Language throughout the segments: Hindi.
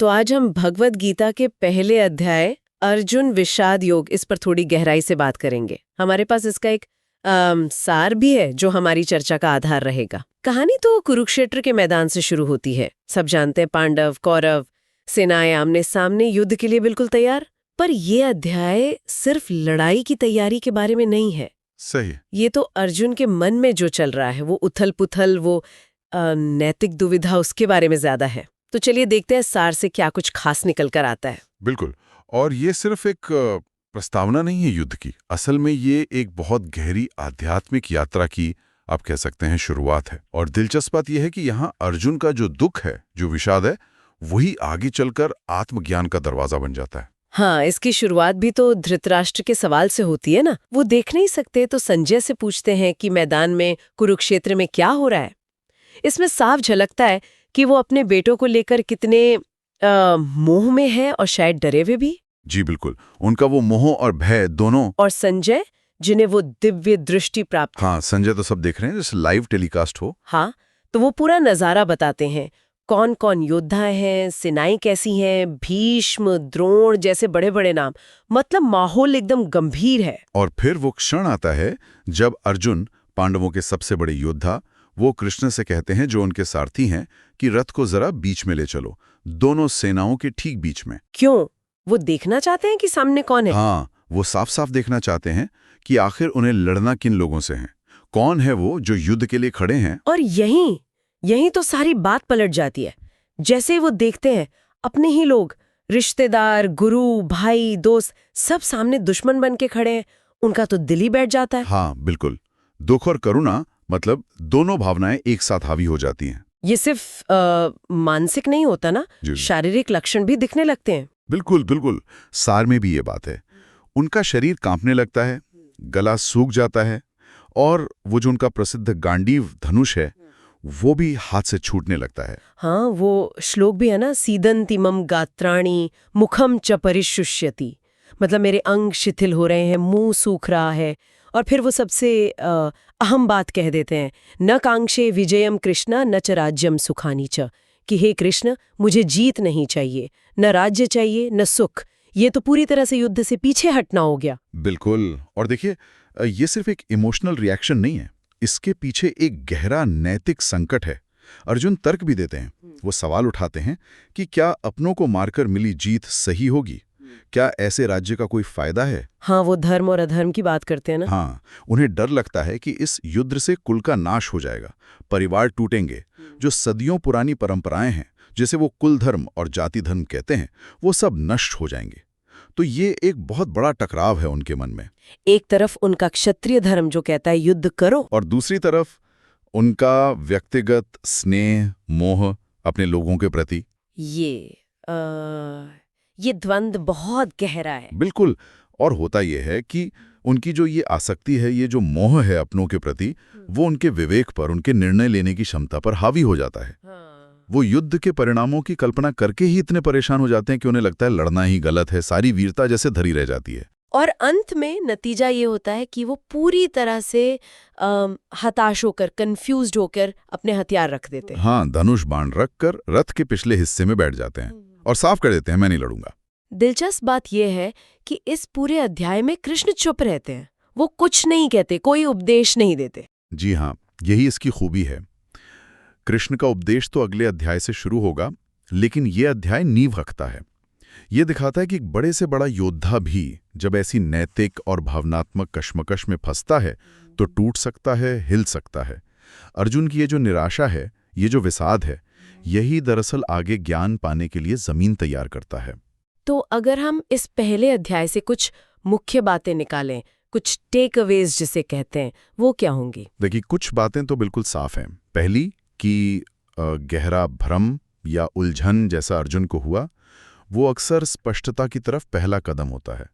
तो आज हम भगवत गीता के पहले अध्याय अर्जुन विषाद योग इस पर थोड़ी गहराई से बात करेंगे। हमारे पास इसका एक सार भी है जो हमारी चर्चा का आधार रहेगा। कहानी तो कुरुक्षेत्र के मैदान से शुरू होती है। सब जानते हैं पांडव कौरव सेनाएं आमने सामने युद्ध के लिए बिल्कुल तैयार। पर यह अध्याय सिर्फ लड़ाई की तैयारी के बारे में नहीं है। सही। ये तो अर्जुन के मन में जो चल रहा है, वो उथल पुथल, वो नैतिक दुविधा, उसके बारे में ज्यादा है। तो चलिए देखते हैं सार से क्या कुछ खास निकल कर आता है। बिल्कुल। और ये सिर्फ एक प्रस्तावना नहीं है युद्ध की। असल में ये एक बहुत गहरी आध्यात्मिक यात्रा की आप कह सकते हैं शुरुआत है। और दिलचस्प बात यह है कि यहाँ अर्जुन का जो दुख है, जो विषाद है, वही आगे चलकर आत्मज्ञान का दरवाजा बन जाता है। हाँ, इसकी शुरुआत भी तो धृतराष्ट्र के सवाल से होती है ना। वो देख नहीं सकते तो संजय से पूछते हैं कि मैदान में कुरुक्षेत्र में क्या हो रहा है। इसमें साफ झलकता है कि वो अपने बेटों को लेकर कितने मोह में है और शायद डरे हुए भी। जी बिल्कुल। उनका वो मोह और भय दोनों। और संजय जिन्हें वो दिव्य दृष्टि प्राप्त। हाँ, संजय तो सब देख रहे हैं जैसे लाइव टेलीकास्ट हो। हाँ, तो वो पूरा नजारा बताते हैं। कौन कौन योद्धा हैं, सेनाएं कैसी हैं, भीष्म द्रोण जैसे बड़े बड़े नाम। मतलब माहौल एकदम गंभीर है। और फिर वो क्षण आता है जब अर्जुन, पांडवों के सबसे बड़े योद्धा, वो कृष्ण से कहते हैं, जो उनके सारथी हैं, कि रथ को जरा बीच में ले चलो, दोनों सेनाओं के ठीक बीच में। क्यों? वो देखना चाहते हैं कि सामने कौन है। हाँ, वो साफ साफ देखना चाहते हैं कि आखिर उन्हें लड़ना किन लोगों से है, कौन है वो जो युद्ध के लिए खड़े हैं। और यहीं तो सारी बात पलट जाती है। जैसे वो देखते हैं अपने ही लोग, रिश्तेदार, गुरु, भाई, दोस्त, सब सामने दुश्मन बन के खड़े हैं, उनका तो दिल ही बैठ जाता है। हाँ बिल्कुल। दुख और करुणा, मतलब दोनों भावनाएं एक साथ हावी हो जाती हैं। ये सिर्फ मानसिक नहीं होता ना, शारीरिक लक्षण भी दिखने लगते हैं। बिल्कुल बिल्कुल। सार में भी ये बात है। उनका शरीर कांपने लगता है, गला सूख जाता है, और वो जो उनका प्रसिद्ध गांडीव धनुष है, वो भी हाथ से छूटने लगता है। हाँ, वो श्लोक भी है ना, सीदंतिमम गात्राणि मुखम च परिशुष्यति। मतलब मेरे अंग शिथिल हो रहे हैं, मुंह सूख रहा है। और फिर वो सबसे अहम बात कह देते हैं, न कांक्षे विजयम कृष्ण न च राज्यम सुखानी च, कि हे कृष्ण, मुझे जीत नहीं चाहिए, न राज्य चाहिए न सुख। ये तो पूरी तरह से युद्ध से पीछे हटना हो गया। बिल्कुल। और देखिए, ये सिर्फ एक इमोशनल रिएक्शन नहीं है, इसके पीछे एक गहरा नैतिक संकट है। अर्जुन तर्क भी देते हैं, वो सवाल उठाते हैं कि क्या अपनों को मारकर मिली जीत सही होगी? क्या ऐसे राज्य का कोई फायदा है? हाँ, वो धर्म और अधर्म की बात करते हैं ना। हाँ, उन्हें डर लगता है कि इस युद्ध से कुल का नाश हो जाएगा, परिवार टूटेंगे, जो सदियों पुरानी परंपराएं हैं, जिसे वो कुल धर्म और जाति धर्म कहते हैं, वो सब नष्ट हो जाएंगे। तो ये एक बहुत बड़ा टकराव है उनके मन में। एक तरफ उनका क्षत्रिय धर्म जो कहता है युद्ध करो, और दूसरी तरफ उनका व्यक्तिगत स्नेह, मोह अपने लोगों के प्रति। ये द्वंद्व बहुत गहरा है। बिल्कुल। और होता यह है कि उनकी जो ये आसक्ति है, ये जो मोह है अपनों के प्रति, वो उनके विवेक पर, उनके निर्णय लेने की क्षमता पर हावी हो जाता है। वो युद्ध के परिणामों की कल्पना करके ही इतने परेशान हो जाते हैं कि उन्हें लगता है लड़ना ही गलत है, सारी वीरता जैसे धरी रह जाती है। और अंत में नतीजा ये होता है कि वो पूरी तरह से हताश होकर, कंफ्यूज्ड होकर अपने हथियार रख देते हैं। हाँ, धनुष बाण रखकर रथ के पिछले हिस्से में बैठ जाते हैं और साफ कर देते हैं, मैं नहीं लड़ूंगा। दिलचस्प बात यह है कि इस पूरे अध्याय में कृष्ण चुप रहते हैं। वो कुछ नहीं कहते, कोई उपदेश नहीं देते। जी हाँ, यही इसकी खूबी है। कृष्ण का उपदेश तो अगले अध्याय से शुरू होगा, लेकिन ये अध्याय नींव रखता है। ये दिखाता है कि एक बड़े से बड़ा योद्धा भी जब ऐसी नैतिक और भावनात्मक कश्मकश में फंसता है तो टूट सकता है, हिल सकता है। अर्जुन की ये जो निराशा है, ये जो विषाद है, यही दरअसल आगे ज्ञान पाने के लिए जमीन तैयार करता है। तो अगर हम इस पहले अध्याय से कुछ मुख्य बातें निकालें, कुछ टेक अवेज जिसे कहते हैं, वो क्या होंगी? देखिए, कुछ बातें तो बिल्कुल साफ हैं। पहली कि गहरा भ्रम या उलझन जैसा अर्जुन को हुआ, वो अक्सर स्पष्टता की तरफ पहला कदम होता है।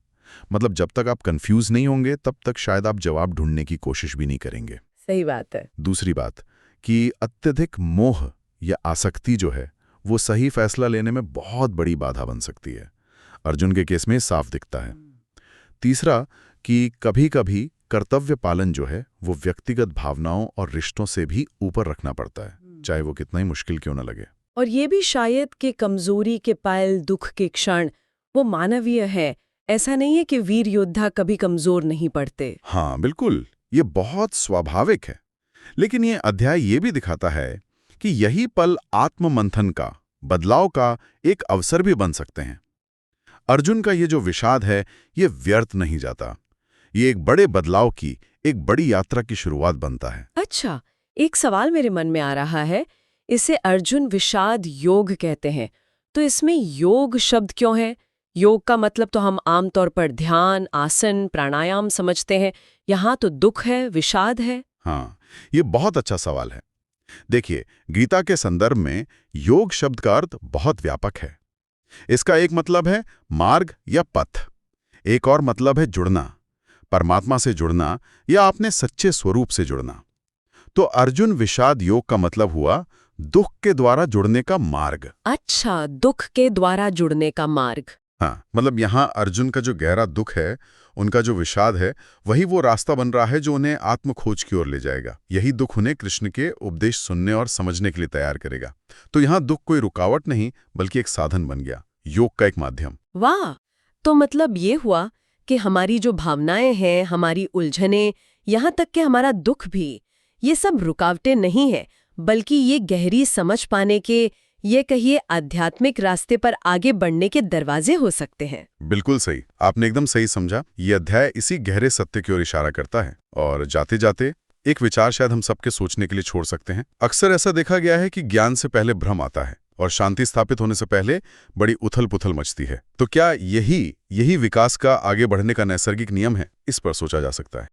मतलब जब तक आप कंफ्यूज नहीं होंगे, तब तक शायद आप जवाब ढूंढने की कोशिश भी नहीं करेंगे। सही बात है। दूसरी बात कि अत्यधिक मोह या आसक्ति जो है, वो सही फैसला लेने में बहुत बड़ी बाधा बन सकती है। अर्जुन के केस में साफ दिखता है। तीसरा कि कभी-कभी कर्तव्य पालन जो है, वो व्यक्तिगत भावनाओं और रिश्तों से भी ऊपर रखना पड़ता है, चाहे वो कितना ही मुश्किल क्यों न लगे। और ये भी शायद कि कमजोरी के पायल दुख के क्षण वो मानवीय है। ऐसा नहीं है कि वीर योद्धा कभी कमजोर नहीं पड़ते। हाँ बिल्कुल, ये बहुत स्वाभाविक है। लेकिन ये अध्याय ये भी दिखाता है कि यही पल आत्ममंथन का, बदलाव का एक अवसर भी बन सकते हैं। अर्जुन का ये जो विषाद है, ये व्यर्थ नहीं जाता। ये एक बड़े बदलाव की, एक बड़ी यात्रा की शुरुआत बनता है। अच्छा, एक सवाल मेरे मन में आ रहा है। इसे अर्जुन विषाद योग कहते हैं, तो इसमें योग शब्द क्यों है? योग का मतलब तो हम आमतौर पर ध्यान, आसन, प्राणायाम समझते हैं। यहाँ तो दुख है, विषाद है। हाँ, ये बहुत अच्छा सवाल है। देखिए, गीता के संदर्भ में योग शब्द का अर्थ बहुत व्यापक है। इसका एक मतलब है मार्ग या पथ, एक और मतलब है जुड़ना, परमात्मा से जुड़ना या अपने सच्चे स्वरूप से जुड़ना। तो अर्जुन विषाद योग का मतलब हुआ दुख के द्वारा जुड़ने का मार्ग। अच्छा, दुख के द्वारा जुड़ने का मार्ग। हाँ, मतलब यहाँ अर्जुन का जो गहरा दुख है, उनका जो विषाद है, वही वो रास्ता बन रहा है जो उन्हें आत्मखोज की ओर ले जाएगा। यही दुख उन्हें कृष्ण के उपदेश सुनने और समझने के लिए तैयार करेगा। तो यहाँ दुख कोई रुकावट नहीं, बल्कि एक साधन बन गया, योग का एक माध्यम। वाह! तो मतलब ये हुआ कि हमारी जो भावनाएं हैं, हमारी उलझनें, यहाँ तक कि हमारा दुख भी, ये सब रुकावटें नहीं है, बल्कि ये गहरी समझ पाने के, ये कहिए आध्यात्मिक रास्ते पर आगे बढ़ने के दरवाजे हो सकते हैं। बिल्कुल सही, आपने एकदम सही समझा। ये अध्याय इसी गहरे सत्य की ओर इशारा करता है। और जाते जाते एक विचार शायद हम सबके सोचने के लिए छोड़ सकते हैं। अक्सर ऐसा देखा गया है कि ज्ञान से पहले भ्रम आता है और शांति स्थापित होने से पहले बड़ी उथल-पुथल मचती है। तो क्या यही विकास का आगे बढ़ने का नैसर्गिक नियम है? इस पर सोचा जा सकता है।